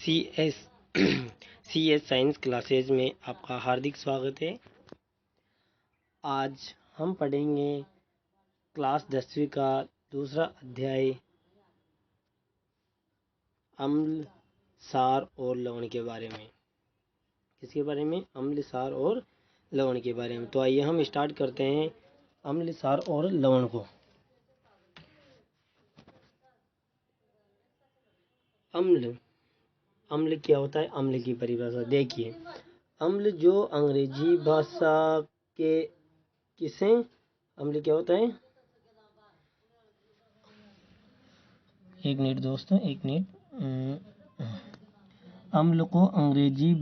C S science classes में आपका हार्दिक स्वागत है। आज हम पढ़ेंगे क्लास 10वीं का दूसरा अध्याय अम्ल, सार और लवण के बारे में। किसके बारे में? अम्ल, सार और लवण के बारे में। तो आइए हम स्टार्ट करते हैं अम्ल, सार और लवण को। अम्ल क्या होता है? अम्ल की परिभाषा देखिए। अम्ल जो अंग्रेजी भाषा के किसे अम्ल क्या होता है? एक मिनट दोस्तों, एक मिनट। अम्ल को अंग्रेजी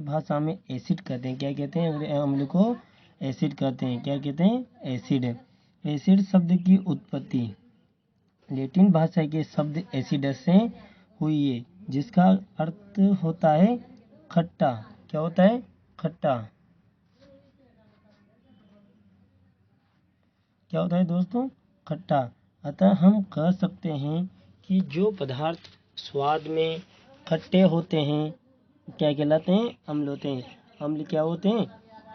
भाषा में एसिड कहते हैं। क्या कहते हैं? अम्ल को एसिड कहते हैं। क्या कहते हैं? एसिड। एसिड शब्द की उत्पत्ति लैटिन भाषा के शब्द एसिडस से हुई है, जिसका अर्थ होता है खट्टा। क्या होता है? खट्टा। क्या होता है दोस्तों? खट्टा। अतः हम कह सकते हैं कि जो पदार्थ स्वाद में खट्टे होते हैं क्या कहलाते हैं? अम्ल होते हैं। अम्ल क्या होते हैं?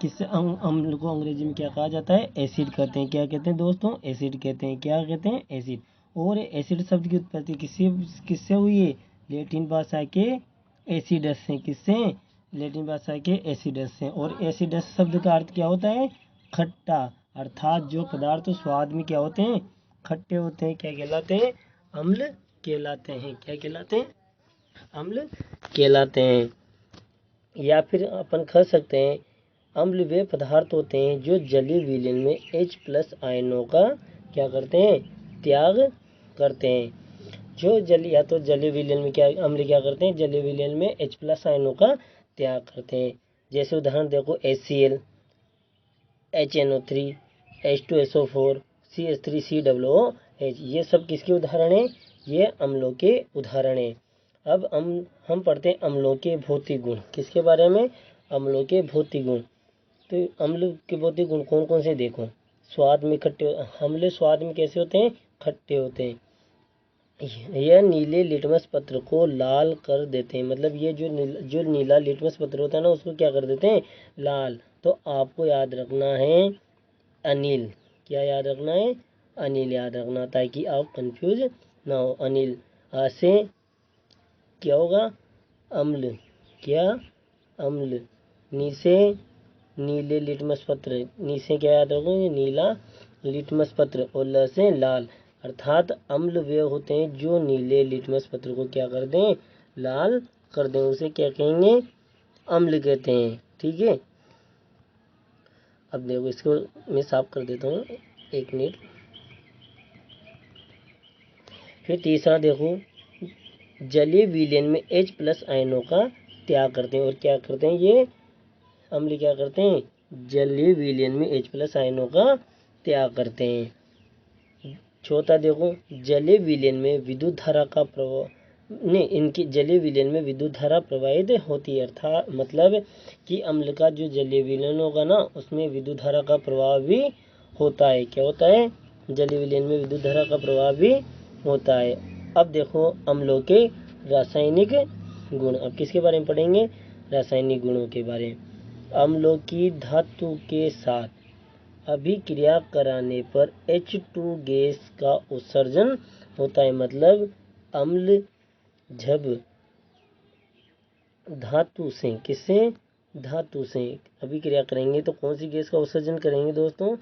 किससे अम्ल को अंग्रेजी में क्या कहा जाता है? एसिड कहते हैं। क्या कहते हैं दोस्तों? एसिड कहते हैं। क्या कहते हैं? एसिड। और एसिड शब्द की उत्पत्ति किससे हुई है? लैटिन भाषा के एसिडस से। किससे? लैटिन भाषा के एसिडस से। और एसिडस शब्द का अर्थ क्या होता है? खट्टा। अर्थात जो पदार्थ स्वाद में क्या होते हैं? खट्टे होते हैं। क्या कहलाते हैं? अम्ल कहलाते हैं। क्या कहलाते हैं? अम्ल कहलाते हैं। या फिर अपन कह सकते हैं अम्ल वे पदार्थ होते हैं जो जलीय विलयन में H+ आयनों का क्या करते हैं? त्याग करते हैं। जो या तो जलीय विलयन में क्या अम्ल क्या करते हैं? जलीय विलयन में H+ आयनों का त्याग करते हैं। जैसे उदाहरण देखो HCl, HNO3, H2SO4, CH3COOH। ये सब किसके उदाहरण हैं? ये अम्लों के उदाहरण हैं। अब हम पढ़ते हैं अम्लों के भौतिक गुण। किसके बारे में? अम्लों के भौतिक गुण। तो अम्ल के भौतिक गुण कौन कौन से देखो। स्वाद में खट्टे। अम्ल स्वाद में कैसे होते हैं? खट्टे होते हैं। यह नीले लिटमस पत्र को लाल कर देते हैं। मतलब ये जो नीला लिटमस पत्र होता है ना, उसको क्या कर देते हैं? लाल। तो आपको याद रखना है अनिल। क्या याद रखना है? अनिल याद रखना, ताकि आप कंफ्यूज ना हो। अनिल से क्या होगा? अम्ल। क्या? अम्ल। नीचे नीले लिटमस पत्र। नीचे क्या याद रखोगे? नीला लिटमस पत्र। और ल से लाल। अर्थात अम्ल वे होते हैं जो नीले लिटमस पत्र को क्या कर दें? लाल कर दें। उसे क्या कहेंगे? अम्ल कहते हैं। ठीक है। अब देखो, इसको मैं साफ कर देता हूँ, एक मिनट। फिर तीसरा देखो, जलीय विलयन में H+ आयनों का त्याग करते हैं। और क्या करते हैं? ये अम्ल क्या करते हैं? जलीय विलयन में H+ आयनों का त्याग करते हैं। चौथा देखो, जलीय विलयन में विद्युत धारा का प्रवाह नहीं, इनकी जलीय विलयन में विद्युत धारा प्रवाहित होती है। अर्थात मतलब कि अम्ल का जो जलीय विलयन होगा ना, उसमें विद्युत धारा का प्रवाह भी होता है। क्या होता है? जलीय विलयन में विद्युत धारा का प्रवाह भी होता है। अब देखो अम्लों के रासायनिक गुण। अब किसके बारे में पढ़ेंगे? रासायनिक गुणों के बारे में। अम्लों की धातु के साथ अभिक्रिया कराने पर H2 गैस का उत्सर्जन होता है। मतलब अम्ल जब धातु से, किससे? धातु से अभिक्रिया करेंगे तो कौन सी गैस का उत्सर्जन करेंगे दोस्तों?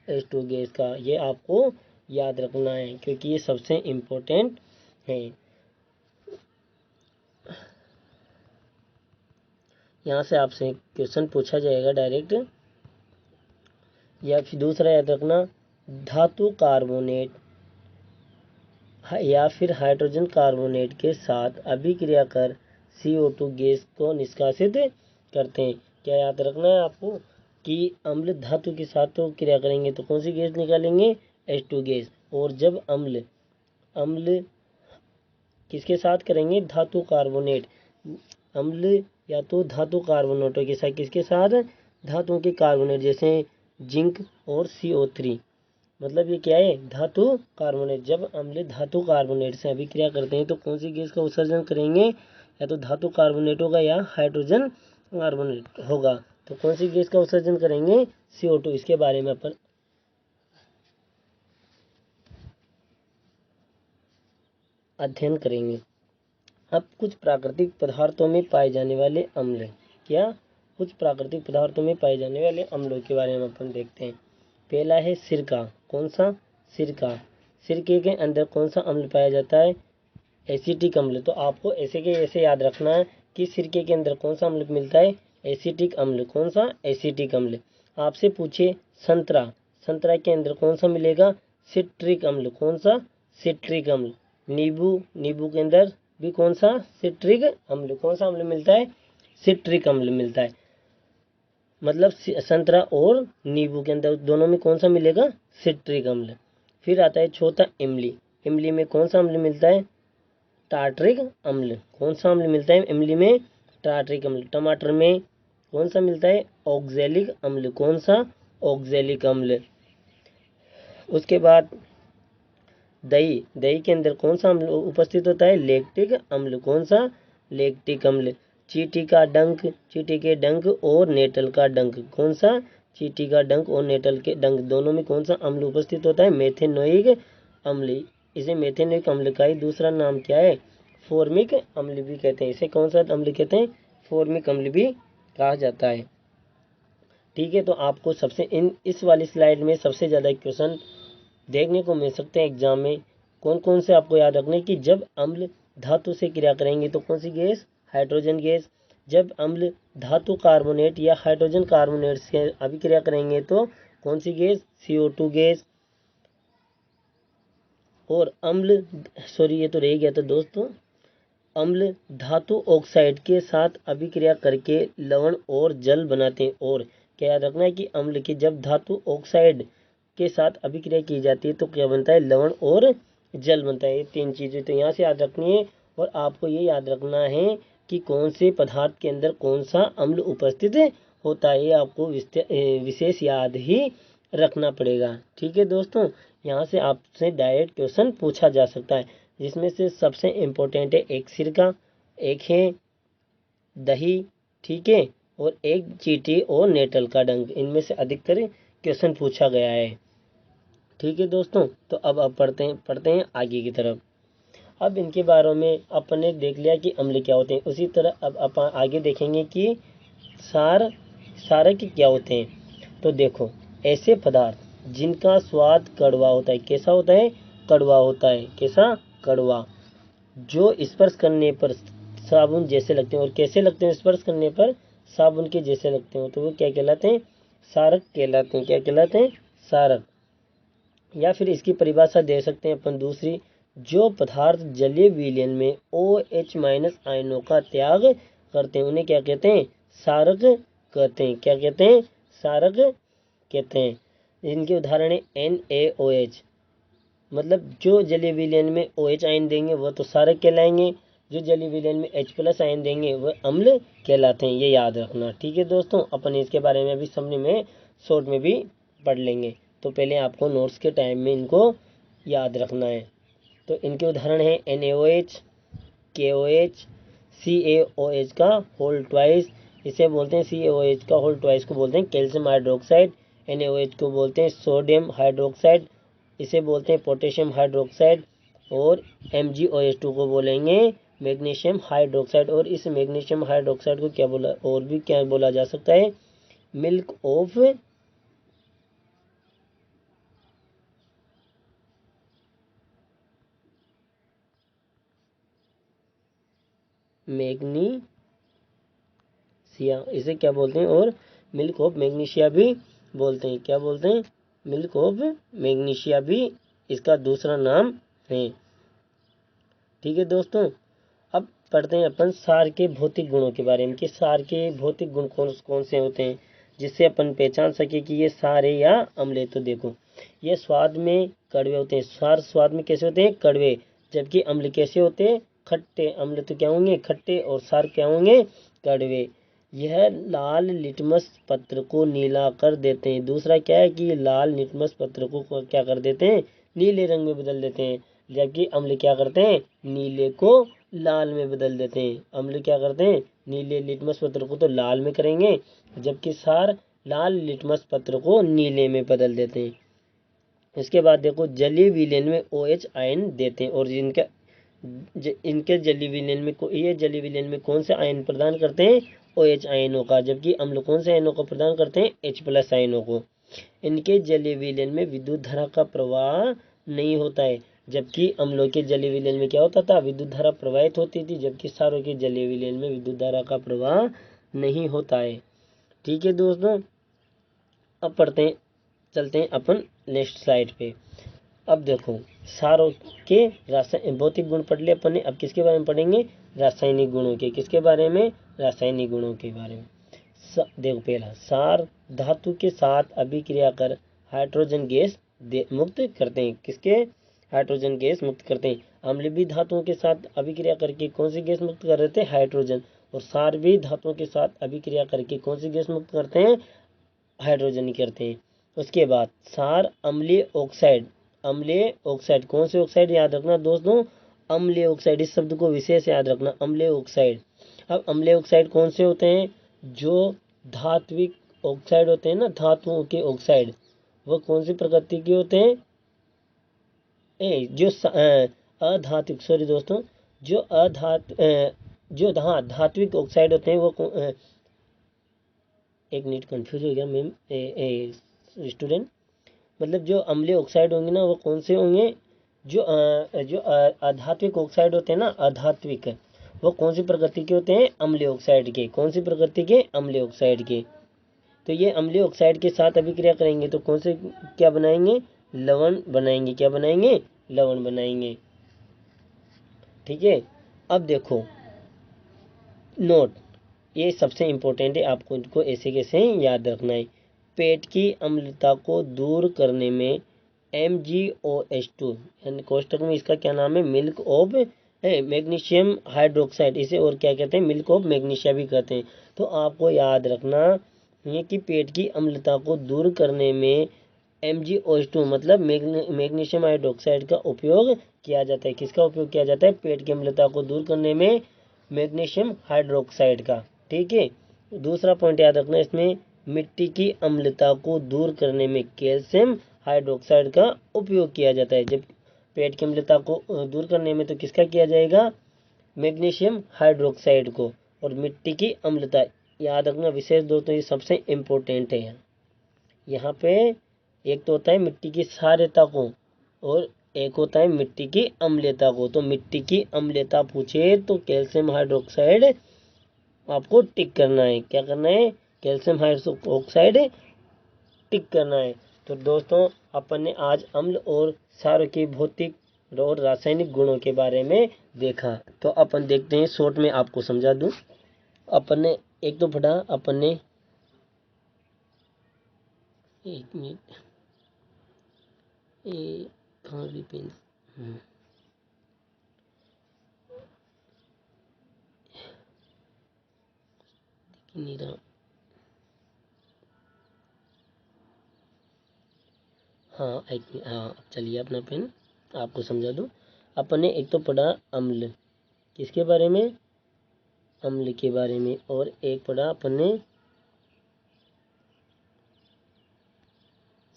H2 गैस का। ये आपको याद रखना है, क्योंकि ये सबसे इम्पोर्टेंट है। यहाँ से आपसे क्वेश्चन पूछा जाएगा डायरेक्ट। या फिर दूसरा याद रखना, धातु कार्बोनेट या फिर हाइड्रोजन कार्बोनेट के साथ अभिक्रिया कर CO2 गैस को निष्कासित करते हैं। क्या याद रखना है आपको कि अम्ल धातु के साथ तो क्रिया करेंगे तो कौन सी गैस निकालेंगे? H2 gas. और जब अम्ल किसके साथ करेंगे? धातु कार्बोनेट। अम्ल या तो धातु कार्बोनेटों के साथ, किसके साथ? धातुओं के कार्बोनेट, जैसे जिंक और CO3। मतलब ये क्या है, धातु कार्बोनेट। जब अम्ल धातु कार्बोनेट से अभिक्रिया करते हैं तो कौन सी गैस का उत्सर्जन करेंगे, या तो धातु कार्बोनेट होगा या हाइड्रोजन कार्बोनेट होगा। तो कौन सी गैस का उत्सर्जन करेंगे, CO2। इसके बारे में अपन अध्ययन करेंगे। अब कुछ प्राकृतिक पदार्थों में पाए जाने वाले अम्ल, क्या कुछ प्राकृतिक पदार्थों में पाए जाने वाले अम्लों के बारे में अपन देखते हैं। पहला है सिरका। कौन सा, सिरका। सिरके के अंदर कौन सा अम्ल पाया जाता है, एसिटिक अम्ल। तो आपको ऐसे के ऐसे याद रखना है कि सिरके के अंदर कौन सा अम्ल मिलता है, एसिटिक अम्ल। कौन सा, एसिटिक अम्ल। आपसे पूछे संतरा, संतरा के अंदर कौन सा मिलेगा, सिट्रिक अम्ल। कौन सा, सिट्रिक अम्ल। नींबू, नींबू के अंदर भी कौन सा, सिट्रिक अम्ल। कौन सा अम्ल मिलता है, सिट्रिक अम्ल मिलता है। मतलब संतरा और नींबू के अंदर दोनों में कौन सा मिलेगा, सिट्रिक अम्ल। फिर आता है चौथा इमली। इमली में कौन सा अम्ल मिलता है, टार्ट्रिक अम्ल। कौन सा अम्ल मिलता है इमली में, टार्ट्रिक अम्ल। टमाटर में कौन सा मिलता है, ऑक्जेलिक अम्ल। कौन सा, ऑक्जेलिक अम्ल। उसके बाद दही, दही के अंदर कौन सा अम्ल उपस्थित होता है, लैक्टिक अम्ल। कौन सा, लैक्टिक अम्ल। चींटी का डंक, चींटी के डंक और नेटल का डंक। कौन सा, चींटी का डंक और नेटल के डंक, दोनों में कौन सा अम्ल उपस्थित होता है, मेथेनोइक अम्ल। इसे मेथेनोइक अम्ल का ही दूसरा नाम क्या है, फॉर्मिक अम्ल भी कहते हैं। इसे कौन सा अम्ल कहते हैं, फॉर्मिक अम्ल भी कहा जाता है। ठीक है, तो आपको सबसे इस वाली स्लाइड में सबसे ज़्यादा क्वेश्चन देखने को मिल सकते हैं एग्जाम में। कौन कौन से आपको याद रखने की, जब अम्ल धातु से क्रिया करेंगे तो कौन सी गैस, हाइड्रोजन गैस। जब अम्ल धातु कार्बोनेट या हाइड्रोजन कार्बोनेट से अभिक्रिया करेंगे तो कौन सी गैस, CO2 गैस। और अम्ल, सॉरी ये तो रह गया था दोस्तों, अम्ल धातु ऑक्साइड के साथ अभिक्रिया करके लवण और जल बनाते हैं। और क्या याद रखना है कि अम्ल की जब धातु ऑक्साइड के साथ अभिक्रिया की जाती है तो क्या बनता है, लवण और जल बनता है। ये तीन चीज़ें तो यहाँ से याद रखनी है। और आपको ये याद रखना है कि कौन से पदार्थ के अंदर कौन सा अम्ल उपस्थित होता है, ये आपको विशेष याद ही रखना पड़ेगा। ठीक है दोस्तों, यहाँ से आपसे डायरेक्ट क्वेश्चन पूछा जा सकता है, जिसमें से सबसे इम्पोर्टेंट है एक सिरका, एक है दही, ठीक है, और एक चींटी और नेटल का डंक। इनमें से अधिकतर क्वेश्चन पूछा गया है। ठीक है दोस्तों, तो अब पढ़ते हैं आगे की तरफ। अब इनके बारे में अपन ने देख लिया कि अम्ल क्या होते हैं। उसी तरह अब अपन आगे देखेंगे कि क्षारक क्या होते हैं। तो देखो, ऐसे पदार्थ जिनका स्वाद कड़वा होता है, कैसा होता है, कड़वा होता है। कैसा, कड़वा। जो स्पर्श करने पर साबुन जैसे लगते हैं, और कैसे लगते हैं, स्पर्श करने पर साबुन के जैसे लगते हैं, तो वो क्या कहलाते हैं, क्षारक कहलाते हैं। क्या कहलाते हैं, क्षारक। या फिर इसकी परिभाषा दे सकते हैं अपन दूसरी, जो पदार्थ जलीय विलयन में OH- आयनों का त्याग करते हैं उन्हें क्या कहते हैं, क्षारक कहते हैं। क्या कहते हैं, क्षारक कहते हैं। इनके उदाहरण है NaOH, मतलब जो जलीय विलयन में OH आयन देंगे वह तो क्षारक कहलाएंगे, जो जलीय विलयन में H+ आयन देंगे वह अम्ल कहलाते हैं। ये याद रखना। ठीक है दोस्तों, अपन इसके बारे में भी समझने में शॉर्ट में भी पढ़ लेंगे। तो पहले आपको नोट्स के टाइम में इनको याद रखना है। तो इनके उदाहरण है NaOH, KOH, CaOH का होल ट्वाइस, इसे बोलते हैं CaOH का होल ट्वाइस को बोलते हैं कैल्शियम हाइड्रोक्साइड। NaOH को बोलते हैं सोडियम हाइड्रोक्साइड, इसे बोलते हैं पोटेशियम हाइड्रोक्साइड। और MgOH2 को बोलेंगे मैग्नीशियम हाइड्रोक्साइड। और इस मैग्नीशियम हाइड्रोक्साइड को क्या बोला, और भी क्या बोला जा सकता है, मिल्क ऑफ मैग्नीशिया, इसे क्या बोलते हैं, और मिल्क ऑफ मैग्नीशिया भी बोलते हैं। क्या बोलते हैं, मिल्क ऑफ मैग्नीशिया भी इसका दूसरा नाम है। ठीक है दोस्तों, अब पढ़ते हैं अपन क्षार के भौतिक गुणों के बारे में, कि क्षार के भौतिक गुण कौन कौन से होते हैं, जिससे अपन पहचान सके कि ये क्षार है या अम्ल है। तो देखो, ये स्वाद में कड़वे होते हैं। क्षार स्वाद में कैसे होते हैं, कड़वे, जबकि अम्ल कैसे होते हैं, खट्टे। अम्ल तो क्या होंगे, खट्टे, और क्षार क्या होंगे, कड़वे। यह लाल लिटमस पत्र को नीला कर देते हैं। दूसरा क्या है कि लाल लिटमस पत्र को क्या कर देते हैं, नीले रंग में बदल देते हैं। जबकि अम्ल क्या करते हैं, नीले को लाल में बदल देते हैं। अम्ल क्या करते हैं, नीले लिटमस पत्र को तो लाल में करेंगे, जबकि क्षार लाल लिटमस पत्र को नीले में बदल देते हैं। इसके बाद देखो जलीय विलयन में OH आयन देते हैं, और इनके जलीय विलयन में ये जलीय विलयन में कौन से आयन प्रदान करते हैं, OH आयनों का। जबकि अम्ल कौन से आयनों को प्रदान करते हैं, H+ आयनों को। इनके जलीय विलयन में विद्युत धारा का प्रवाह नहीं होता है। जबकि अम्लों के जलीय विलयन में क्या होता था, विद्युत धारा प्रवाहित होती थी। जबकि क्षारों के जलीय विलयन में विद्युत धारा का प्रवाह नहीं होता है। ठीक है दोस्तों, अब चलते हैं अपन नेक्स्ट स्लाइड पे। अब देखो क्षारों के भौतिक गुण पढ़ लिया अपन ने। अब किसके बारे में पढ़ेंगे, रासायनिक गुणों के। किसके बारे में, रासायनिक गुणों के बारे में। देखो पहला, क्षार धातु के साथ अभिक्रिया कर हाइड्रोजन गैस मुक्त करते हैं। किसके, हाइड्रोजन गैस मुक्त करते हैं। अम्ल भी धातुओं के साथ अभिक्रिया करके कौन सी गैस मुक्त कर देते हैं, हाइड्रोजन। और क्षार भी धातुओं के साथ अभिक्रिया करके कौन सी गैस मुक्त करते हैं, हाइड्रोजन ही करते हैं। उसके बाद क्षार अम्लीय ऑक्साइड, अम्लीय ऑक्साइड कौन से ऑक्साइड, याद रखना दोस्तों, अम्लीय ऑक्साइड, इस शब्द को विशेष याद रखना, अम्लीय ऑक्साइड। अब अम्लीय ऑक्साइड कौन से होते हैं, जो धात्विक ऑक्साइड होते हैं ना, धातुओं के ऑक्साइड, वो कौन सी प्रकृति के होते हैं, जो अधात्विक, सॉरी दोस्तों, जो धात्विक ऑक्साइड होते हैं वो एक मिनट कंफ्यूज हो गया मैम, स्टूडेंट। मतलब जो अम्लीय ऑक्साइड होंगे ना, वो कौन से होंगे, जो अधात्विक ऑक्साइड होते हैं ना, अधात्विक, वो कौन सी प्रकृति के होते हैं, अम्लीय ऑक्साइड के। कौन सी प्रकृति के, अम्लीय ऑक्साइड के। तो ये अम्लीय ऑक्साइड के साथ अभिक्रिया करेंगे तो कौन से क्या बनाएंगे, लवण बनाएंगे। क्या बनाएंगे, लवण बनाएंगे। ठीक है। अब देखो नोट, ये सबसे इम्पोर्टेंट है, आपको इनको ऐसे कैसे याद रखना है। पेट की अम्लता को दूर करने में MgOH2, यानी कोष्टक में इसका क्या नाम है, मिल्क ऑफ मैग्नीशियम हाइड्रोक्साइड, इसे और क्या कहते हैं, मिल्क ऑफ मैग्नीशिया भी कहते हैं। तो आपको याद रखना है कि पेट की अम्लता को दूर करने में MgOH2 मतलब मैग्नीशियम हाइड्रोक्साइड का उपयोग किया जाता है। किसका उपयोग किया जाता है, पेट की अम्लता को दूर करने में मैग्नीशियम हाइड्रोक्साइड का। ठीक है। दूसरा पॉइंट याद रखना, इसमें मिट्टी की अम्लता को दूर करने में कैल्शियम हाइड्रोक्साइड का उपयोग किया जाता है। जब पेट की अम्लता को दूर करने में तो किसका किया जाएगा, मैग्नीशियम हाइड्रोक्साइड को। और मिट्टी की अम्लता याद रखना विशेष दोस्तों, ये सबसे इम्पोर्टेंट है। यहाँ पे एक तो होता है मिट्टी की क्षारीयता को, और एक होता है मिट्टी की अम्लता को। तो मिट्टी की अम्लता पूछे तो कैल्शियम हाइड्रोक्साइड आपको टिक करना है। क्या करना है, कैल्शियम हाइड्रोक्साइड टिक करना है। तो दोस्तों अपन ने आज अम्ल और क्षार के भौतिक और रासायनिक गुणों के बारे में देखा। तो अपन देखते हैं, शॉर्ट में आपको समझा दूं। अपन ने एक तो पढ़ा, अपन ने एक मिनट, कहाँ भी पेन नहीं रहा। हाँ चलिए अपना पेन आपको समझा दूं। अपन ने एक तो पढ़ा अम्ल, किसके बारे में, अम्ल के बारे में। और एक पढ़ा अपन ने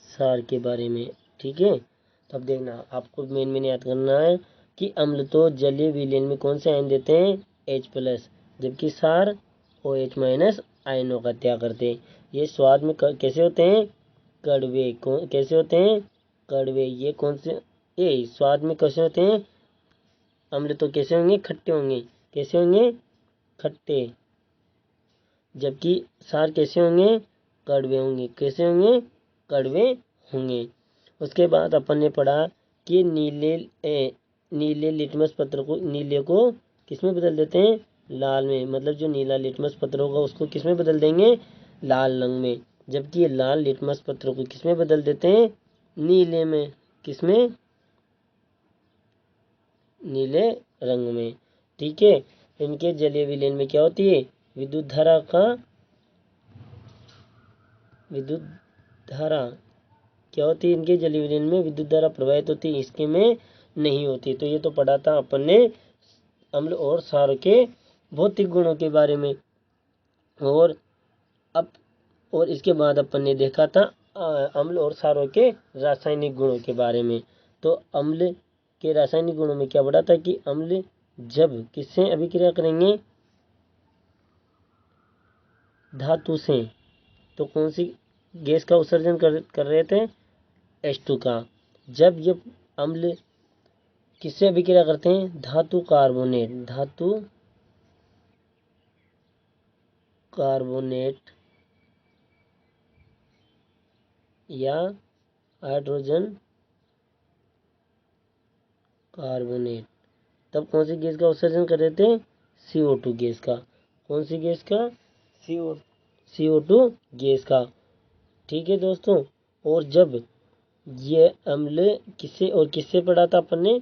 क्षार के बारे में। ठीक है। तब देखना आपको मेन याद करना है कि अम्ल तो जलीय विलयन में कौन से आयन देते हैं, H+, जबकि क्षार OH- आयनों का त्याग करते हैं। ये स्वाद में कैसे होते हैं, कड़वे। कैसे होते हैं, कड़वे। ये कौन से, ये स्वाद में कैसे होते हैं, अम्ल तो कैसे होंगे, खट्टे होंगे। कैसे होंगे, खट्टे। जबकि क्षार कैसे होंगे, कड़वे होंगे। कैसे होंगे, कड़वे होंगे। उसके बाद अपन ने पढ़ा कि नीले लिटमस पत्र को, नीले को किसमें बदल देते हैं, लाल में। मतलब जो नीला लिटमस पत्र होगा उसको किसमें बदल देंगे, लाल रंग में। जबकि ये लाल लिटमस पत्र को किसमें बदल देते हैं, नीले में। किसमें, नीले रंग में। ठीक है। इनके जलीय विलयन में क्या होती है, विद्युत धारा क्या होती है, इनके जलीय विलयन में विद्युत धारा प्रवाहित होती है, इसके में नहीं होती। तो ये तो पढ़ा था अपन ने अम्ल और क्षार के भौतिक गुणों के बारे में। और इसके बाद अपन ने देखा था अम्ल और क्षारों के रासायनिक गुणों के बारे में। तो अम्ल के रासायनिक गुणों में क्या पढ़ा था कि अम्ल जब किससे अभिक्रिया करेंगे, धातु से, तो कौन सी गैस का उत्सर्जन कर रहे थे, H2 का। जब ये अम्ल किससे अभिक्रिया करते हैं, धातु कार्बोनेट या हाइड्रोजन कार्बोनेट, तब कौन सी गैस का उत्सर्जन कर रहे थे, CO2 गैस का। कौन सी गैस का, CO2 गैस का। ठीक है दोस्तों। और जब ये अम्ल किससे पढ़ा था अपन ने,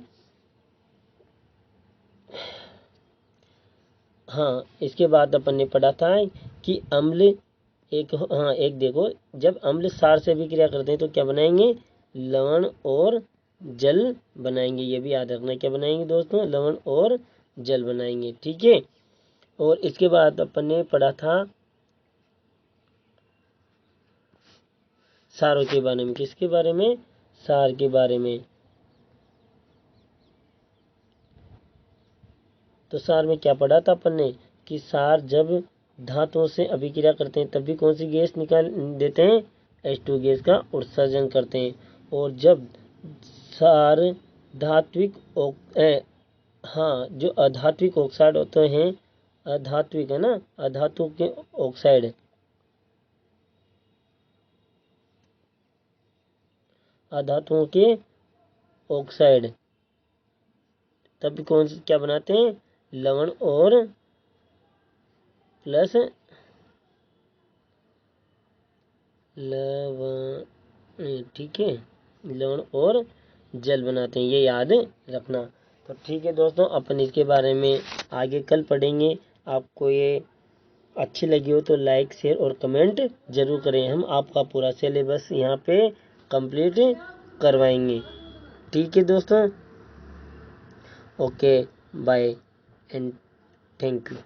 हाँ इसके बाद अपन ने पढ़ा था कि अम्ल एक देखो, जब अम्ल क्षार से अभिक्रिया करते हैं तो क्या बनाएंगे, लवण और जल बनाएंगे। ये भी याद रखना, क्या बनाएंगे दोस्तों, लवण और जल बनाएंगे। ठीक है। और इसके बाद अपन ने पढ़ा था क्षारों के बारे में। किसके बारे में, क्षार के बारे में। तो क्षार में क्या पढ़ा था अपन ने कि क्षार जब धातुओं से अभिक्रिया करते हैं तब भी कौन सी गैस निकाल देते हैं, H2 गैस का उत्सर्जन करते हैं। और जब क्षार जो अधात्विक ऑक्साइड होते हैं, अधात्विक है ना, अधातु के ऑक्साइड, अधातुओं के ऑक्साइड, तब कौन सी क्या बनाते हैं, लवण और प्लस लवण। ठीक है, लवण और जल बनाते हैं, ये याद रखना। तो ठीक है दोस्तों, अपन इसके बारे में आगे कल पढ़ेंगे। आपको ये अच्छी लगी हो तो लाइक, शेयर और कमेंट जरूर करें। हम आपका पूरा सिलेबस यहाँ पे कंप्लीट करवाएंगे। ठीक है दोस्तों, okay, bye and thank you.